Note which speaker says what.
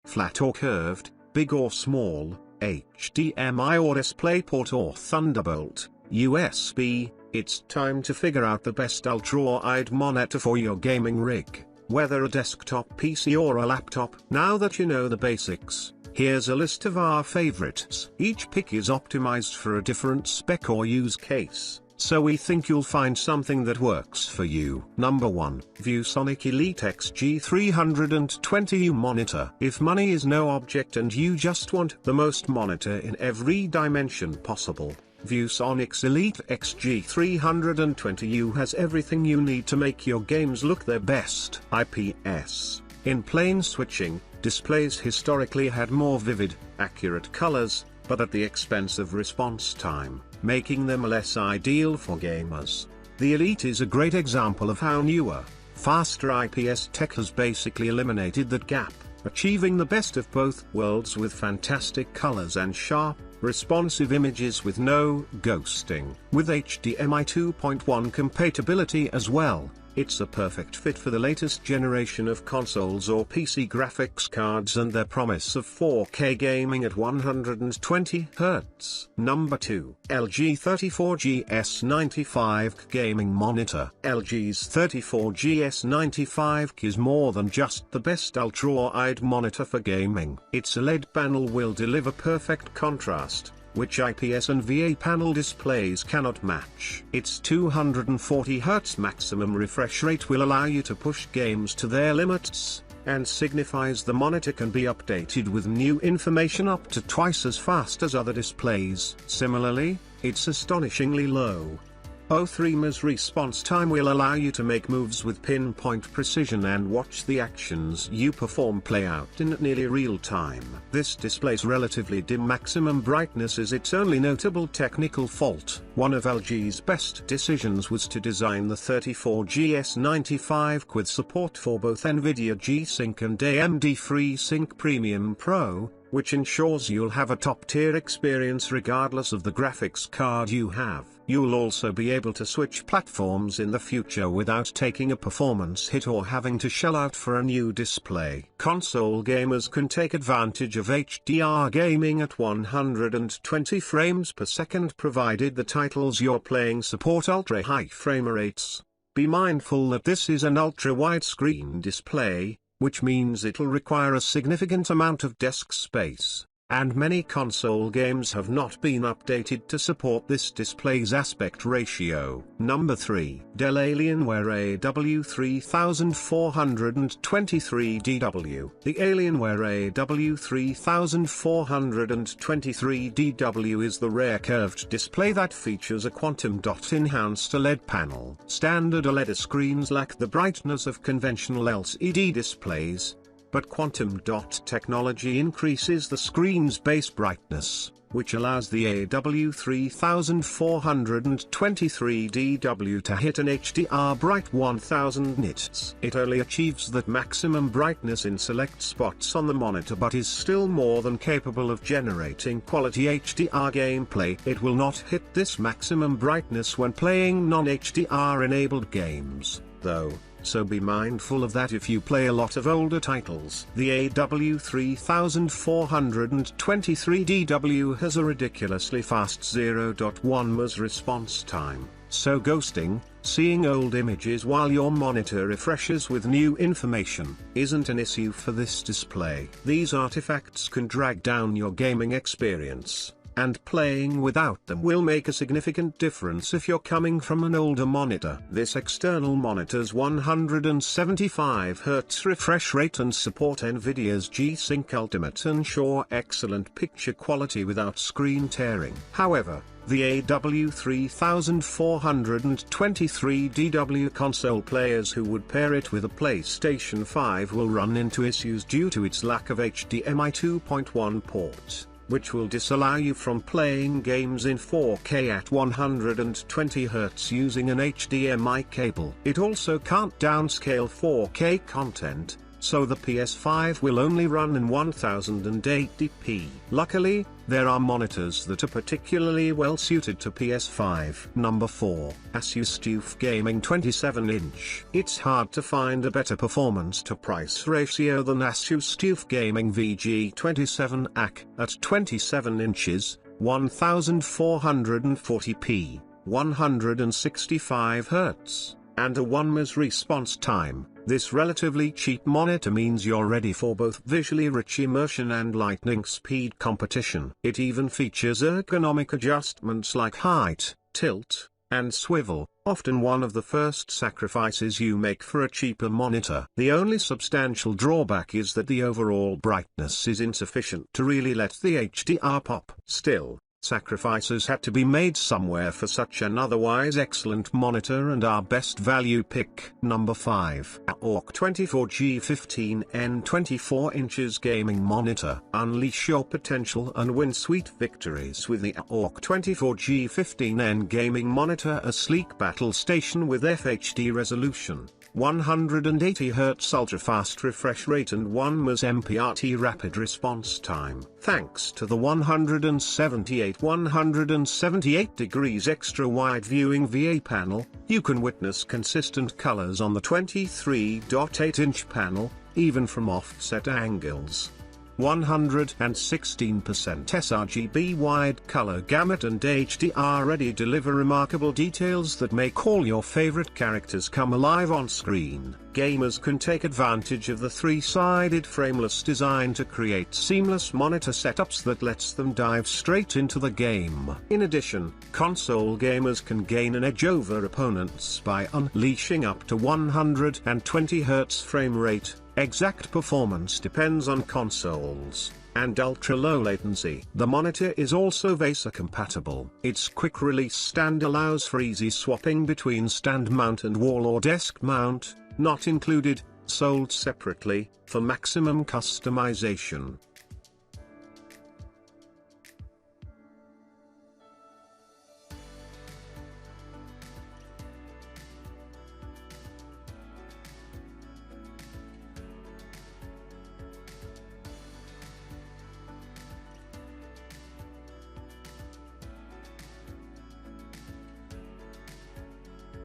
Speaker 1: flat or curved, big or small, HDMI or DisplayPort or Thunderbolt, USB, it's time to figure out the best ultra-wide monitor for your gaming rig, whether a desktop PC or a laptop. Now that you know the basics, here's a list of our favorites. Each pick is optimized for a different spec or use case, so we think you'll find something that works for you. Number 1. ViewSonic Elite XG320U Monitor. If money is no object and you just want the most monitor in every dimension possible, ViewSonic's Elite XG320U has everything you need to make your games look their best. IPS. In plane switching, displays historically had more vivid, accurate colors, but at the expense of response time, making them less ideal for gamers. The Elite is a great example of how newer, faster IPS tech has basically eliminated that gap, achieving the best of both worlds with fantastic colors and sharp, responsive images with no ghosting. With HDMI 2.1 compatibility as well, it's a perfect fit for the latest generation of consoles or PC graphics cards and their promise of 4K gaming at 120Hz. Number 2. LG 34GS95K Gaming Monitor. LG's 34GS95K is more than just the best ultra-wide monitor for gaming. Its OLED panel will deliver perfect contrast, which IPS and VA panel displays cannot match. Its 240Hz maximum refresh rate will allow you to push games to their limits, and signifies the monitor can be updated with new information up to twice as fast as other displays. Similarly, its astonishingly low 0.3 ms response time will allow you to make moves with pinpoint precision and watch the actions you perform play out in nearly real time. This display's relatively dim maximum brightness is its only notable technical fault. One of LG's best decisions was to design the 34GS95 with support for both NVIDIA G-Sync and AMD FreeSync Premium Pro, which ensures you'll have a top-tier experience regardless of the graphics card you have. You'll also be able to switch platforms in the future without taking a performance hit or having to shell out for a new display. Console gamers can take advantage of HDR gaming at 120 frames per second provided the titles you're playing support ultra-high frame rates. Be mindful that this is an ultra-widescreen display, which means it'll require a significant amount of desk space, and many console games have not been updated to support this display's aspect ratio. Number 3. Dell Alienware AW3423DW. The Alienware AW3423DW is the rare curved display that features a quantum dot enhanced OLED panel. Standard OLED screens lack the brightness of conventional LCD displays, but quantum dot technology increases the screen's base brightness, which allows the AW3423DW to hit an HDR bright 1000 nits. It only achieves that maximum brightness in select spots on the monitor but is still more than capable of generating quality HDR gameplay. It will not hit this maximum brightness when playing non-HDR enabled games, though, so be mindful of that if you play a lot of older titles. The AW3423DW has a ridiculously fast 0.1 ms response time, so ghosting, seeing old images while your monitor refreshes with new information, isn't an issue for this display. These artifacts can drag down your gaming experience, and playing without them will make a significant difference if you're coming from an older monitor. This external monitor's 175Hz refresh rate and support NVIDIA's G-Sync Ultimate ensure excellent picture quality without screen tearing. However, the AW3423DW console players who would pair it with a PlayStation 5 will run into issues due to its lack of HDMI 2.1 ports, which will disallow you from playing games in 4K at 120Hz using an HDMI cable. It also can't downscale 4K content, so the PS5 will only run in 1080p. Luckily, there are monitors that are particularly well suited to PS5. Number 4. Asus TUF Gaming 27-inch. It's hard to find a better performance to price ratio than Asus TUF Gaming VG27 AC, at 27 inches, 1440p, 165 Hz, and a 1 ms response time. This relatively cheap monitor means you're ready for both visually rich immersion and lightning speed competition. It even features ergonomic adjustments like height, tilt, and swivel, often one of the first sacrifices you make for a cheaper monitor. The only substantial drawback is that the overall brightness is insufficient to really let the HDR pop. Still, sacrifices had to be made somewhere for such an otherwise excellent monitor, and our best value pick. Number 5. AOC 24G15N 24 inches gaming monitor. Unleash your potential and win sweet victories with the AOC 24G15N gaming monitor, a sleek battle station with FHD resolution, 180Hz ultra-fast refresh rate and 1 ms MPRT rapid response time. Thanks to the 178 degrees extra wide viewing VA panel, you can witness consistent colors on the 23.8-inch panel, even from offset angles. 116% sRGB wide color gamut and HDR ready deliver remarkable details that make all your favorite characters come alive on screen. Gamers can take advantage of the three-sided frameless design to create seamless monitor setups that lets them dive straight into the game. In addition, console gamers can gain an edge over opponents by unleashing up to 120 Hz frame rate. Exact performance depends on consoles, and ultra-low latency. The monitor is also VESA compatible. Its quick-release stand allows for easy swapping between stand mount and wall or desk mount, not included, sold separately, for maximum customization.